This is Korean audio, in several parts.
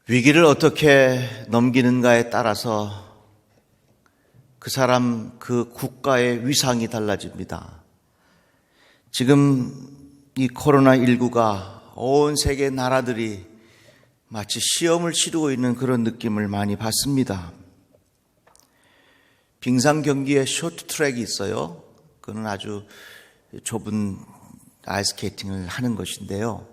위기를 어떻게 넘기는가에 따라서 그 사람, 그 국가의 위상이 달라집니다. 지금 이 코로나19가 온 세계 나라들이 마치 시험을 치르고 있는 그런 느낌을 많이 받습니다. 빙상 경기에 쇼트트랙이 있어요. 그건 아주 좁은 아이스케이팅을 하는 것인데요.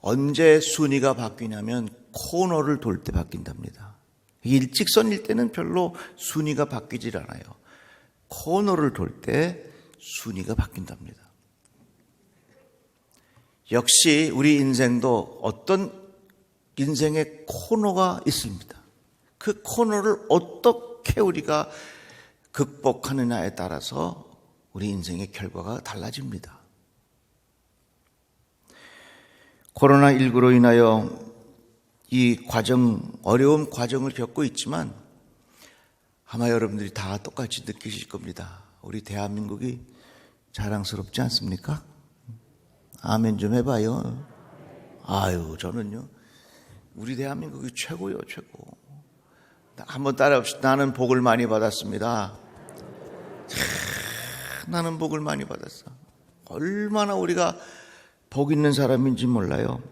언제 순위가 바뀌냐면 코너를 돌 때 바뀐답니다. 일직선일 때는 별로 순위가 바뀌질 않아요. 코너를 돌 때 순위가 바뀐답니다. 역시 우리 인생도 어떤 인생의 코너가 있습니다. 그 코너를 어떻게 우리가 극복하느냐에 따라서 우리 인생의 결과가 달라집니다. 코로나19로 인하여 이 어려운 과정을 겪고 있지만 아마 여러분들이 다 똑같이 느끼실 겁니다. 우리 대한민국이 자랑스럽지 않습니까? 아멘 좀 해봐요. 아유, 저는요, 우리 대한민국이 최고요, 최고. 한번 따라합시다. 나는 복을 많이 받았습니다. 나는 복을 많이 받았어. 얼마나 우리가 복 있는 사람인지 몰라요.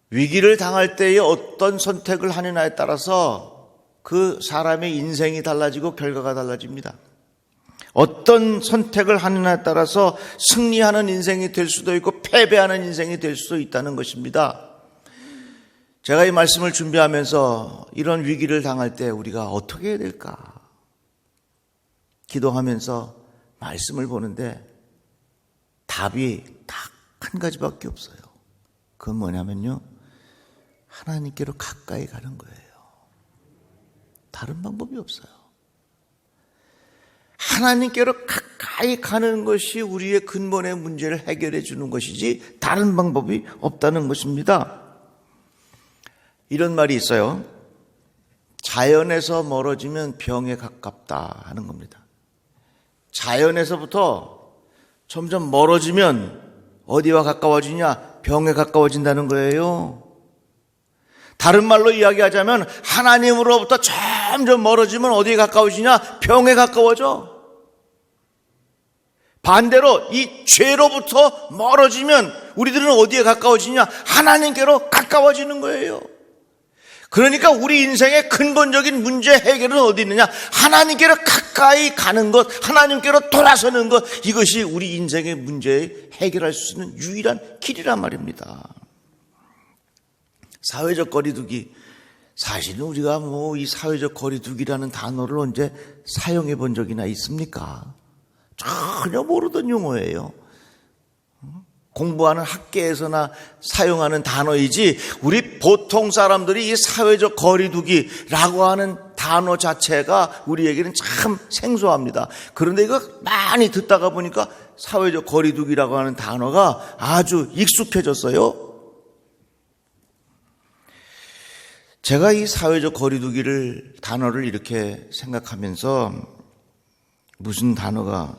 위기를 당할 때에 어떤 선택을 하느냐에 따라서 그 사람의 인생이 달라지고 결과가 달라집니다. 어떤 선택을 하느냐에 따라서 승리하는 인생이 될 수도 있고 패배하는 인생이 될 수도 있다는 것입니다. 제가 이 말씀을 준비하면서 이런 위기를 당할 때 우리가 어떻게 해야 될까? 기도하면서 말씀을 보는데 답이 딱 한 가지밖에 없어요. 그건 뭐냐면요, 하나님께로 가까이 가는 거예요. 다른 방법이 없어요. 하나님께로 가까이 가는 것이 우리의 근본의 문제를 해결해 주는 것이지 다른 방법이 없다는 것입니다. 이런 말이 있어요. 자연에서 멀어지면 병에 가깝다 하는 겁니다. 자연에서부터 점점 멀어지면 어디와 가까워지냐? 병에 가까워진다는 거예요. 다른 말로 이야기하자면 하나님으로부터 점점 멀어지면 어디에 가까워지냐? 병에 가까워져. 반대로 이 죄로부터 멀어지면 우리들은 어디에 가까워지냐? 하나님께로 가까워지는 거예요. 그러니까 우리 인생의 근본적인 문제 해결은 어디 있느냐? 하나님께로 가까이 가는 것, 하나님께로 돌아서는 것, 이것이 우리 인생의 문제 해결할 수 있는 유일한 길이란 말입니다. 사회적 거리두기, 사실은 우리가 이 사회적 거리두기라는 단어를 언제 사용해 본 적이나 있습니까? 전혀 모르던 용어예요. 공부하는 학계에서나 사용하는 단어이지 우리 보통 사람들이 이 사회적 거리두기라고 하는 단어 자체가 우리에게는 참 생소합니다. 그런데 이거 많이 듣다가 보니까 사회적 거리두기라고 하는 단어가 아주 익숙해졌어요. 제가 이 사회적 거리두기를 단어를 이렇게 생각하면서 무슨 단어가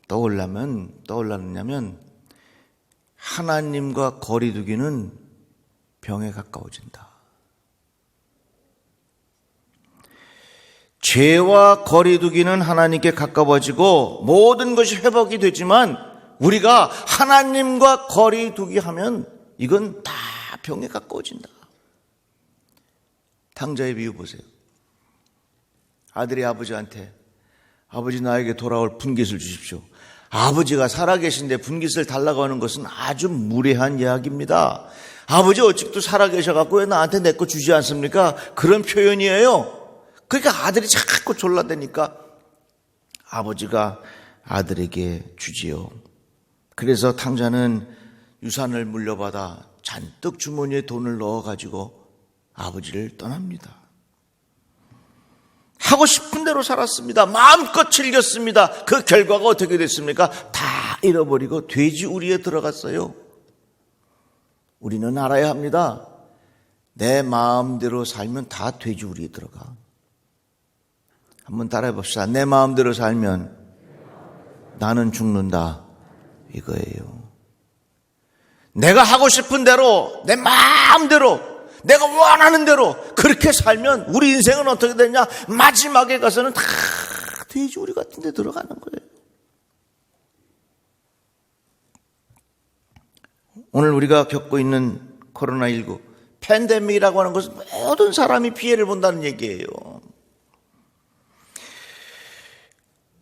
떠올랐냐면 하나님과 거리두기는 병에 가까워진다. 죄와 거리두기는 하나님께 가까워지고 모든 것이 회복이 되지만 우리가 하나님과 거리두기 하면 이건 다 병에 가까워진다. 탕자의 비유 보세요. 아들이 아버지한테 아버지 나에게 돌아올 분깃을 주십시오. 아버지가 살아계신데 분깃을 달라고 하는 것은 아주 무례한 이야기입니다. 아버지 어찌도 살아계셔갖고 왜 나한테 내 거 주지 않습니까? 그런 표현이에요. 그러니까 아들이 자꾸 졸라대니까 아버지가 아들에게 주지요. 그래서 탕자는 유산을 물려받아 잔뜩 주머니에 돈을 넣어가지고 아버지를 떠납니다. 하고 싶은 대로 살았습니다. 마음껏 즐겼습니다. 그 결과가 어떻게 됐습니까? 다 잃어버리고 돼지우리에 들어갔어요. 우리는 알아야 합니다. 내 마음대로 살면 다 돼지우리에 들어가. 한번 따라해 봅시다. 내 마음대로 살면 나는 죽는다. 이거예요. 내가 하고 싶은 대로 내 마음대로 내가 원하는 대로 그렇게 살면 우리 인생은 어떻게 되냐? 마지막에 가서는 다 돼지우리 같은 데 들어가는 거예요. 오늘 우리가 겪고 있는 코로나19 팬데믹이라고 하는 것은 모든 사람이 피해를 본다는 얘기예요.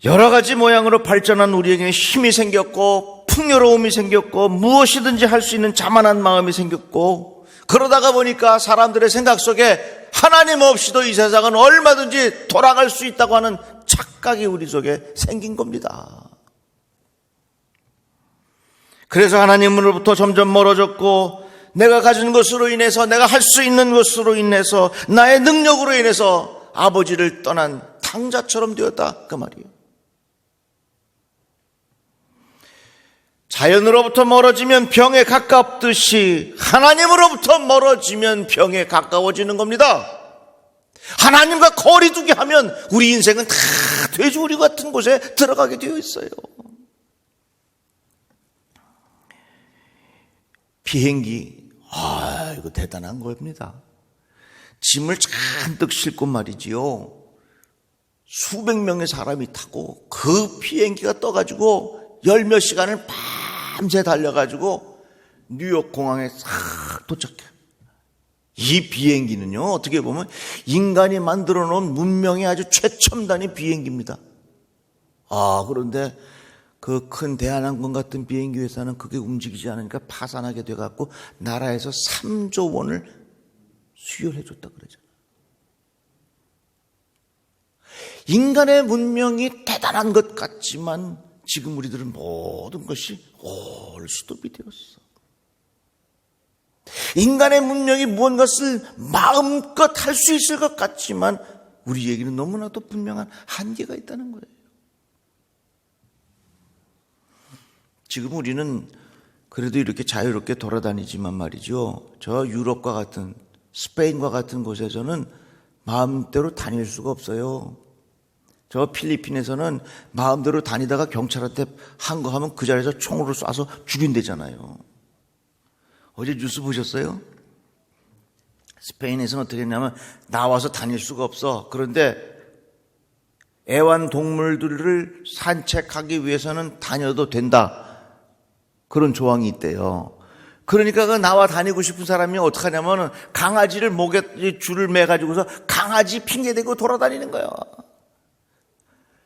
여러 가지 모양으로 발전한 우리에게는 힘이 생겼고 풍요로움이 생겼고 무엇이든지 할 수 있는 자만한 마음이 생겼고, 그러다가 보니까 사람들의 생각 속에 하나님 없이도 이 세상은 얼마든지 돌아갈 수 있다고 하는 착각이 우리 속에 생긴 겁니다. 그래서 하나님으로부터 점점 멀어졌고, 내가 가진 것으로 인해서, 내가 할 수 있는 것으로 인해서, 나의 능력으로 인해서 아버지를 떠난 탕자처럼 되었다, 그 말이에요. 자연으로부터 멀어지면 병에 가깝듯이 하나님으로부터 멀어지면 병에 가까워지는 겁니다. 하나님과 거리 두게 하면 우리 인생은 다 돼지우리 같은 곳에 들어가게 되어 있어요. 비행기, 이거 대단한 겁니다. 짐을 잔뜩 싣고 말이지요. 수백 명의 사람이 타고 그 비행기가 떠가지고 열 몇 시간을 밤새 달려가지고 뉴욕 공항에 싹 도착해요. 이 비행기는요, 어떻게 보면 인간이 만들어 놓은 문명의 아주 최첨단의 비행기입니다. 그런데 그 큰 대한항공 같은 비행기 회사는 그게 움직이지 않으니까 파산하게 돼갖고 나라에서 3조 원을 수여를 해줬다 그러잖아요. 인간의 문명이 대단한 것 같지만 지금 우리들은 모든 것이 올스톱이 되었어. 인간의 문명이 무언가를 마음껏 할 수 있을 것 같지만 우리에게는 너무나도 분명한 한계가 있다는 거예요. 지금 우리는 그래도 이렇게 자유롭게 돌아다니지만 말이죠, 저 유럽과 같은, 스페인과 같은 곳에서는 마음대로 다닐 수가 없어요. 저 필리핀에서는 마음대로 다니다가 경찰한테 한 거 하면 그 자리에서 총으로 쏴서 죽인대잖아요. 어제 뉴스 보셨어요? 스페인에서는 어떻게 했냐면 나와서 다닐 수가 없어. 그런데 애완동물들을 산책하기 위해서는 다녀도 된다, 그런 조항이 있대요. 그러니까 그 나와 다니고 싶은 사람이 어떻게 하냐면 강아지를 목에 줄을 매가지고서 강아지 핑계대고 돌아다니는 거예요.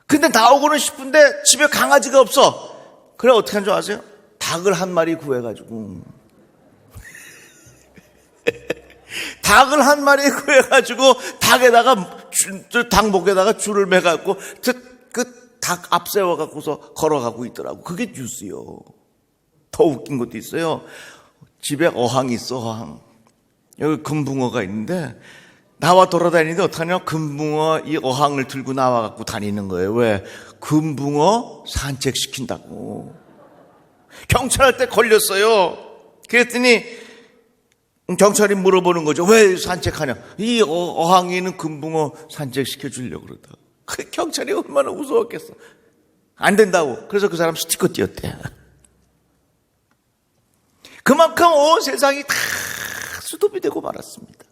근데 나오고는 싶은데 집에 강아지가 없어. 그래 어떻게 한 줄 아세요? 닭을 한 마리 구해가지고 닭을 한 마리 구해가지고 닭에다가 닭 목에다가 줄을 매갖고 그 닭 앞세워갖고서 걸어가고 있더라고. 그게 뉴스요. 더 웃긴 것도 있어요. 집에 어항이 있어, 어항. 여기 금붕어가 있는데 나와 돌아다니는데 어떡하냐? 금붕어 이 어항을 들고 나와갖고 다니는 거예요. 왜? 금붕어 산책시킨다고. 경찰한테 걸렸어요. 그랬더니 경찰이 물어보는 거죠. 왜 산책하냐? 이 어항에 있는 금붕어 산책시켜주려고 그러다. 그 경찰이 얼마나 무서웠겠어. 안 된다고. 그래서 그 사람 스티커 띄었대. 그만큼 온 세상이 다 수도비 되고 말았습니다.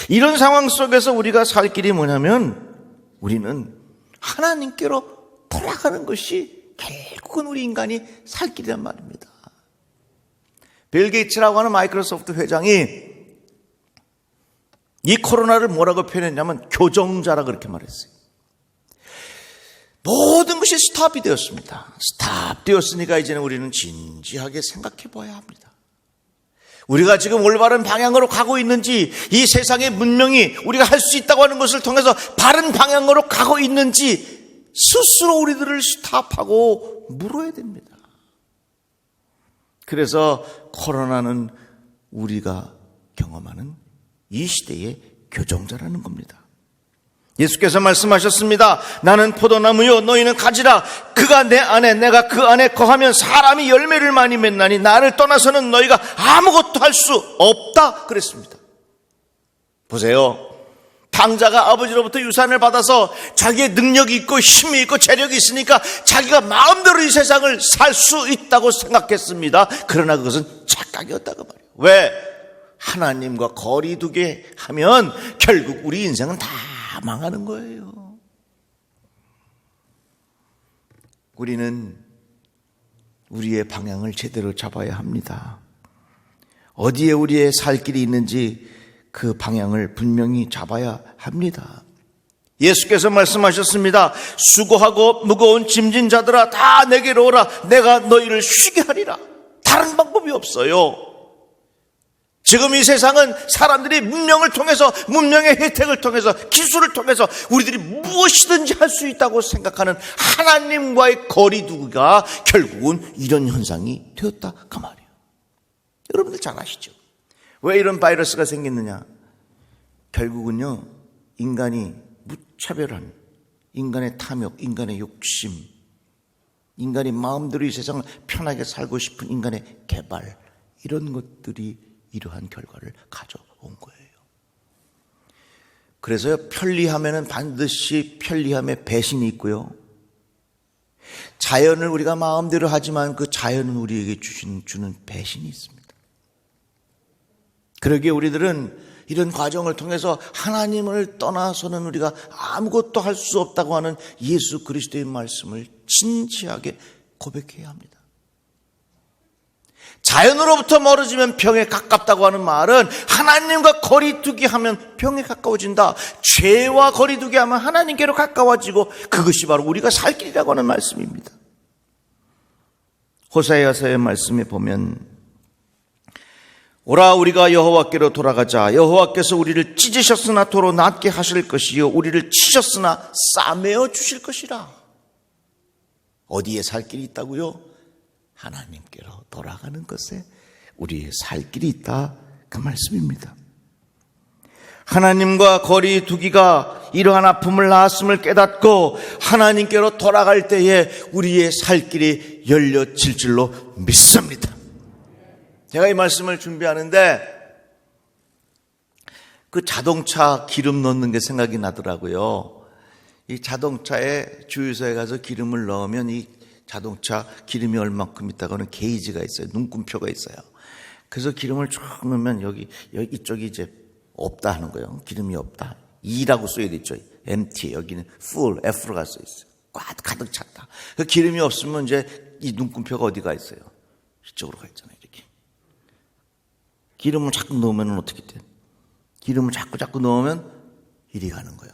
이런 상황 속에서 우리가 살 길이 뭐냐면 우리는 하나님께로 돌아가는 것이 결국은 우리 인간이 살 길이란 말입니다. 빌 게이츠라고 하는 마이크로소프트 회장이 이 코로나를 뭐라고 표현했냐면 교정자라 그렇게 말했어요. 모든 것이 스탑이 되었습니다. 스탑 되었으니까 이제는 우리는 진지하게 생각해 봐야 합니다. 우리가 지금 올바른 방향으로 가고 있는지, 이 세상의 문명이 우리가 할 수 있다고 하는 것을 통해서 바른 방향으로 가고 있는지 스스로 우리들을 스탑하고 물어야 됩니다. 그래서 코로나는 우리가 경험하는 이 시대의 교정자라는 겁니다. 예수께서 말씀하셨습니다. 나는 포도나무요 너희는 가지라. 그가 내 안에 내가 그 안에 거하면 사람이 열매를 많이 맺나니 나를 떠나서는 너희가 아무것도 할 수 없다 그랬습니다. 보세요. 탕자가 아버지로부터 유산을 받아서 자기의 능력이 있고 힘이 있고 재력이 있으니까 자기가 마음대로 이 세상을 살 수 있다고 생각했습니다. 그러나 그것은 착각이었다고 말이에요. 왜? 하나님과 거리 두게 하면 결국 우리 인생은 다 망하는 거예요. 우리는 우리의 방향을 제대로 잡아야 합니다. 어디에 우리의 살 길이 있는지 그 방향을 분명히 잡아야 합니다. 예수께서 말씀하셨습니다. 수고하고 무거운 짐진 자들아 다 내게로 오라. 내가 너희를 쉬게 하리라. 다른 방법이 없어요. 지금 이 세상은 사람들이 문명을 통해서, 문명의 혜택을 통해서, 기술을 통해서 우리들이 무엇이든지 할 수 있다고 생각하는 하나님과의 거리두기가 결국은 이런 현상이 되었다 그 말이에요. 여러분들 잘 아시죠? 왜 이런 바이러스가 생겼느냐? 결국은요, 인간이 무차별한 인간의 탐욕, 인간의 욕심, 인간이 마음대로 이 세상을 편하게 살고 싶은 인간의 개발, 이런 것들이 이러한 결과를 가져온 거예요. 그래서요, 편리함에는 반드시 편리함의 배신이 있고요. 자연을 우리가 마음대로 하지만 그 자연은 우리에게 주는 배신이 있습니다. 그러기에 우리들은 이런 과정을 통해서 하나님을 떠나서는 우리가 아무것도 할 수 없다고 하는 예수 그리스도의 말씀을 진지하게 고백해야 합니다. 자연으로부터 멀어지면 병에 가깝다고 하는 말은 하나님과 거리두기 하면 병에 가까워진다. 죄와 거리두기 하면 하나님께로 가까워지고 그것이 바로 우리가 살 길이라고 하는 말씀입니다. 호세아서의 말씀에 보면 오라 우리가 여호와께로 돌아가자. 여호와께서 우리를 찢으셨으나 도로 낫게 하실 것이요 우리를 치셨으나 싸매어 주실 것이라. 어디에 살 길이 있다고요? 하나님께로 돌아가는 것에 우리의 살 길이 있다 그 말씀입니다. 하나님과 거리 두기가 이러한 아픔을 낳았음을 깨닫고 하나님께로 돌아갈 때에 우리의 살 길이 열려질 줄로 믿습니다. 제가 이 말씀을 준비하는데 그 자동차 기름 넣는 게 생각이 나더라고요. 이 자동차에 주유소에 가서 기름을 넣으면 이 자동차 기름이 얼마큼 있다고는 게이지가 있어요. 눈금표가 있어요. 그래서 기름을 쫙 넣으면 여기 이쪽이 이제 없다 하는 거예요. 기름이 없다. E라고 써야 되죠. empty. 여기는 full, F로가 써 있어요. 가득 찼다. 그 기름이 없으면 이제 이 눈금표가 어디가 있어요? 이쪽으로 가 있잖아요. 이렇게. 기름을 자꾸 넣으면 어떻게 돼? 기름을 자꾸 넣으면 이리 가는 거예요.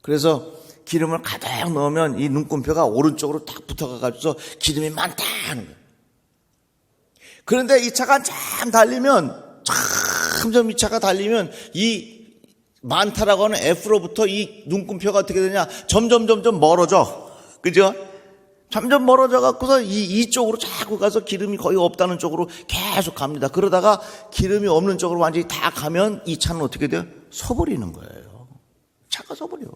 그래서 기름을 가득 넣으면 이 눈금표가 오른쪽으로 딱 붙어가지고 기름이 많다 하는 거예요. 그런데 이 차가 참 달리면, 점점 이 차가 달리면 이 많다라고 하는 F로부터 이 눈금표가 어떻게 되냐? 점점 멀어져. 그죠? 점점 멀어져 갖고서 이쪽으로 자꾸 가서 기름이 거의 없다는 쪽으로 계속 갑니다. 그러다가 기름이 없는 쪽으로 완전히 다 가면 이 차는 어떻게 돼요? 서버리는 거예요. 차가 서버려.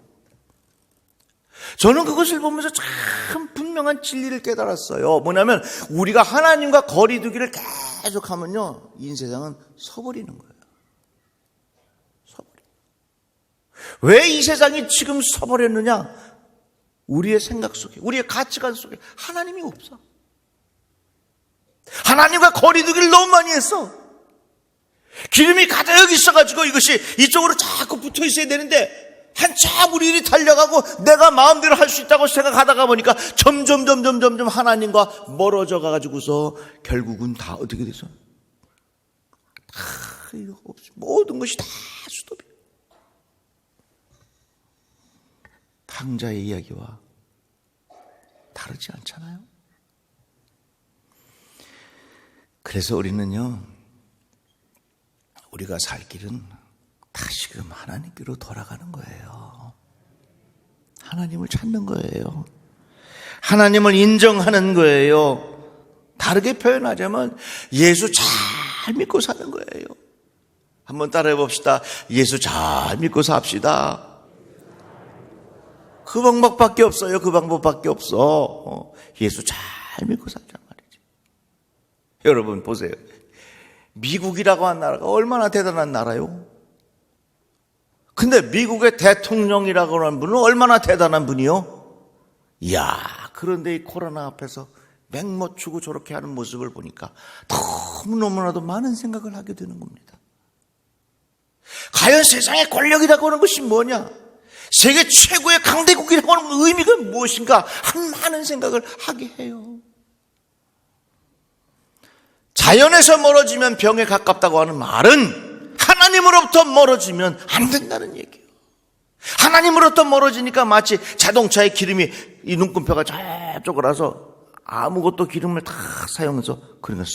저는 그것을 보면서 참 분명한 진리를 깨달았어요. 뭐냐면 우리가 하나님과 거리두기를 계속하면요, 이 세상은 서버리는 거예요. 서버려. 왜 이 세상이 지금 서버렸느냐? 우리의 생각 속에, 우리의 가치관 속에 하나님이 없어. 하나님과 거리두기를 너무 많이 했어. 기름이 가득 있어가지고 이것이 이쪽으로 자꾸 붙어 있어야 되는데 한참 우리들이 달려가고 내가 마음대로 할 수 있다고 생각하다가 보니까 점점 하나님과 멀어져 가지고서 결국은 다 어떻게 돼서 모든 것이 다 수도비예요. 강자의 이야기와 다르지 않잖아요. 그래서 우리는요, 우리가 살 길은 다시금 하나님께로 돌아가는 거예요. 하나님을 찾는 거예요. 하나님을 인정하는 거예요. 다르게 표현하자면 예수 잘 믿고 사는 거예요. 한번 따라해 봅시다. 예수 잘 믿고 삽시다. 그 방법밖에 없어요. 그 방법밖에 없어. 예수 잘 믿고 살란 말이지. 여러분 보세요. 미국이라고 한 나라가 얼마나 대단한 나라요? 근데 미국의 대통령이라고 하는 분은 얼마나 대단한 분이요? 이야, 그런데 이 코로나 앞에서 맹모추고 저렇게 하는 모습을 보니까 너무너무나도 많은 생각을 하게 되는 겁니다. 과연 세상의 권력이라고 하는 것이 뭐냐? 세계 최고의 강대국이라고 하는 의미가 무엇인가? 많은 생각을 하게 해요. 자연에서 멀어지면 병에 가깝다고 하는 말은 하나님으로부터 멀어지면 안 된다는 얘기예요. 하나님으로부터 멀어지니까 마치 자동차의 기름이 이 눈금표가 저쪽으로 와서 아무것도 기름을 다 사용해서 그러니까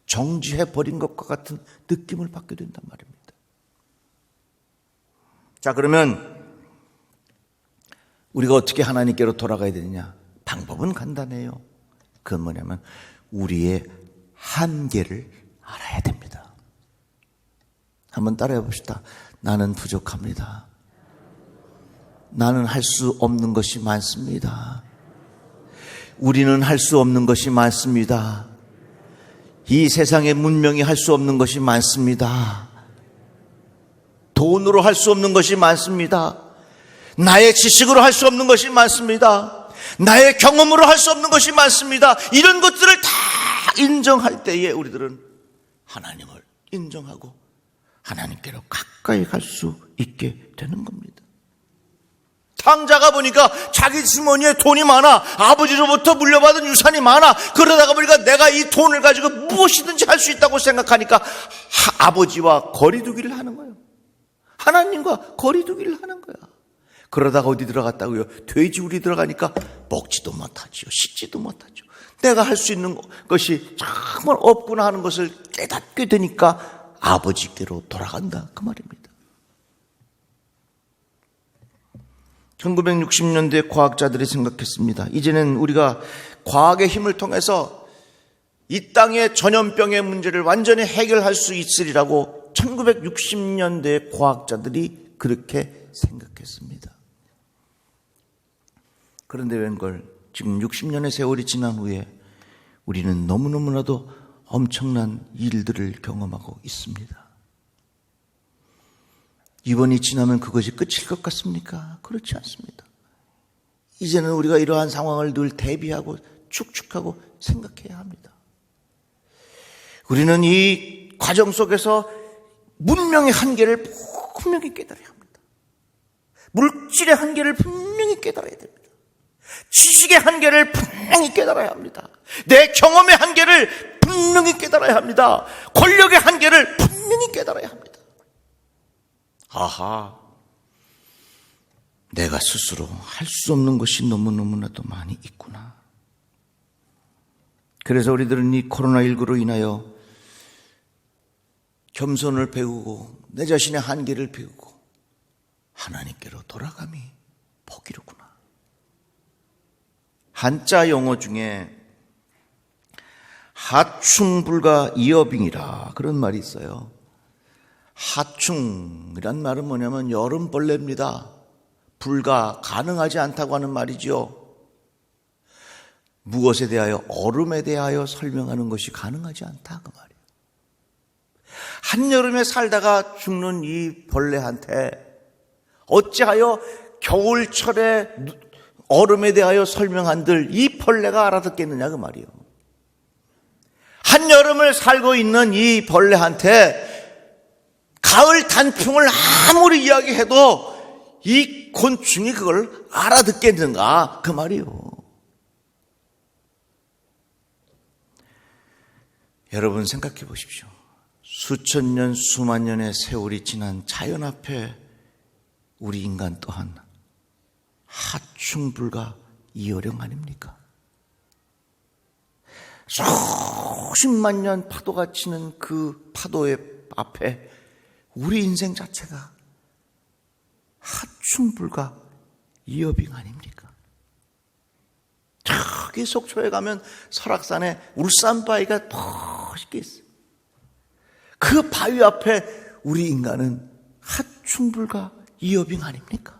정지해버린 것과 같은 느낌을 받게 된단 말입니다. 자, 그러면 우리가 어떻게 하나님께로 돌아가야 되느냐? 방법은 간단해요. 그건 뭐냐면 우리의 한계를 알아야 됩니다. 한번 따라해 봅시다. 나는 부족합니다. 나는 할 수 없는 것이 많습니다. 우리는 할 수 없는 것이 많습니다. 이 세상의 문명이 할 수 없는 것이 많습니다. 돈으로 할 수 없는 것이 많습니다. 나의 지식으로 할 수 없는 것이 많습니다. 나의 경험으로 할 수 없는 것이 많습니다. 이런 것들을 다 인정할 때에 우리들은 하나님을 인정하고 하나님께로 가까이 갈 수 있게 되는 겁니다. 탕자가 보니까 자기 주머니에 돈이 많아. 아버지로부터 물려받은 유산이 많아. 그러다가 보니까 내가 이 돈을 가지고 무엇이든지 할 수 있다고 생각하니까 아버지와 거리두기를 하는 거예요. 하나님과 거리두기를 하는 거야. 그러다가 어디 들어갔다고요? 돼지우리 들어가니까 먹지도 못하지요. 씻지도 못하죠. 내가 할 수 있는 것이 정말 없구나 하는 것을 깨닫게 되니까 아버지께로 돌아간다 그 말입니다. 1960년대 과학자들이 생각했습니다. 이제는 우리가 과학의 힘을 통해서 이 땅의 전염병의 문제를 완전히 해결할 수 있으리라고 1960년대 과학자들이 그렇게 생각했습니다. 그런데 웬걸 지금 60년의 세월이 지난 후에 우리는 너무너무나도 엄청난 일들을 경험하고 있습니다. 이번이 지나면 그것이 끝일 것 같습니까? 그렇지 않습니다. 이제는 우리가 이러한 상황을 늘 대비하고 축축하고 생각해야 합니다. 우리는 이 과정 속에서 문명의 한계를 분명히 깨달아야 합니다. 물질의 한계를 분명히 깨달아야 됩니다. 지식의 한계를 분명히 깨달아야 합니다. 내 경험의 한계를 분명히 깨달아야 합니다. 권력의 한계를 분명히 깨달아야 합니다. 아하, 내가 스스로 할 수 없는 것이 너무너무나도 많이 있구나. 그래서 우리들은 이 코로나19로 인하여 겸손을 배우고 내 자신의 한계를 배우고 하나님께로 돌아감이 복이로구나. 한자 영어 중에 하충불가 이어빙이라 그런 말이 있어요. 하충이란 말은 뭐냐면 여름벌레입니다. 불가, 가능하지 않다고 하는 말이죠. 무엇에 대하여? 얼음에 대하여 설명하는 것이 가능하지 않다 그 말이에요. 한여름에 살다가 죽는 이 벌레한테 어찌하여 겨울철에 얼음에 대하여 설명한들 이 벌레가 알아듣겠느냐 그 말이에요. 한여름을 살고 있는 이 벌레한테 가을 단풍을 아무리 이야기해도 이 곤충이 그걸 알아듣겠는가 그 말이에요. 여러분 생각해 보십시오. 수천 년 수만 년의 세월이 지난 자연 앞에 우리 인간 또한 하충불가 이어령 아닙니까? 수십만 년 파도가 치는 그 파도의 앞에 우리 인생 자체가 하충불가 이어빙 아닙니까? 저기 속초에 가면 설악산에 울산바위가 멋있게 있어요. 그 바위 앞에 우리 인간은 하충불가 이어빙 아닙니까?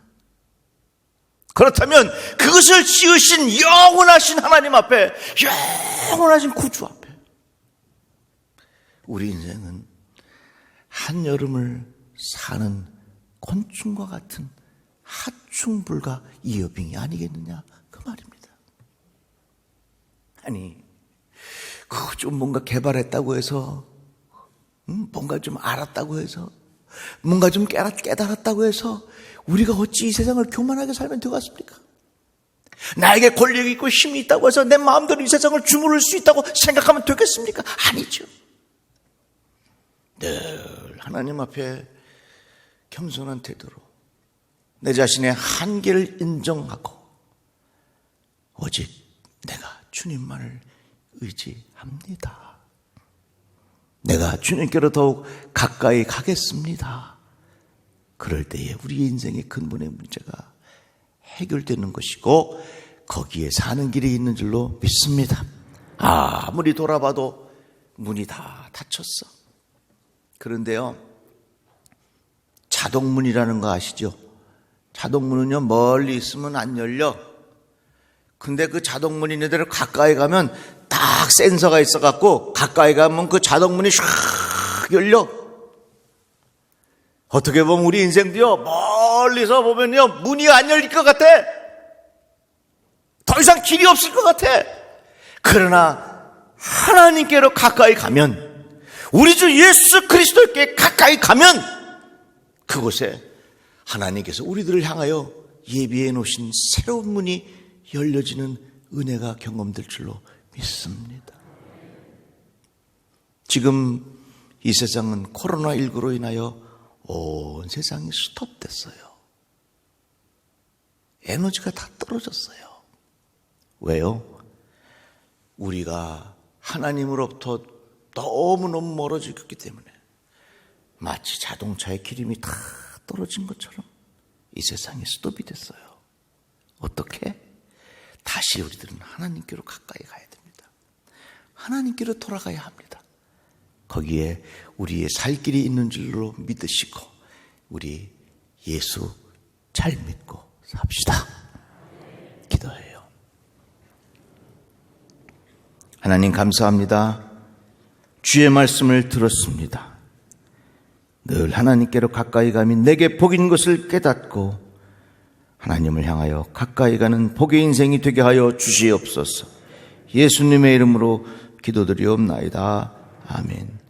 그렇다면 그것을 지으신 영원하신 하나님 앞에, 영원하신 구주 앞에 우리 인생은 한여름을 사는 곤충과 같은 하충불가 이어빙이 아니겠느냐 그 말입니다. 아니 좀 뭔가 개발했다고 해서 뭔가 좀 알았다고 해서 뭔가 좀 깨달았다고 해서 우리가 어찌 이 세상을 교만하게 살면 되겠습니까? 나에게 권력이 있고 힘이 있다고 해서 내 마음대로 이 세상을 주무를 수 있다고 생각하면 되겠습니까? 아니죠. 늘 하나님 앞에 겸손한 태도로 내 자신의 한계를 인정하고 오직 내가 주님만을 의지합니다. 내가 주님께로 더욱 가까이 가겠습니다. 그럴 때에 우리의 인생의 근본의 문제가 해결되는 것이고 거기에 사는 길이 있는 줄로 믿습니다. 아무리 돌아봐도 문이 다 닫혔어. 그런데요, 자동문이라는 거 아시죠? 자동문은요, 멀리 있으면 안 열려. 근데 그 자동문이 있는데를 가까이 가면 딱 센서가 있어갖고 가까이 가면 그 자동문이 샥 열려. 어떻게 보면 우리 인생도요, 멀리서 보면요, 문이 안 열릴 것 같아. 더 이상 길이 없을 것 같아. 그러나 하나님께로 가까이 가면, 우리 주 예수 그리스도께 가까이 가면 그곳에 하나님께서 우리들을 향하여 예비해 놓으신 새로운 문이 열려지는 은혜가 경험될 줄로 믿습니다. 지금 이 세상은 코로나19로 인하여 온 세상이 스톱됐어요. 에너지가 다 떨어졌어요. 왜요? 우리가 하나님으로부터 너무너무 멀어지기 때문에 마치 자동차의 기름이 다 떨어진 것처럼 이 세상이 스톱이 됐어요. 어떻게? 다시 우리들은 하나님께로 가까이 가야 됩니다. 하나님께로 돌아가야 합니다. 거기에 우리의 살 길이 있는 줄로 믿으시고 우리 예수 잘 믿고 삽시다. 기도해요. 하나님 감사합니다. 주의 말씀을 들었습니다. 늘 하나님께로 가까이 가면 내게 복인 것을 깨닫고 하나님을 향하여 가까이 가는 복의 인생이 되게 하여 주시옵소서. 예수님의 이름으로 기도드리옵나이다. 아멘.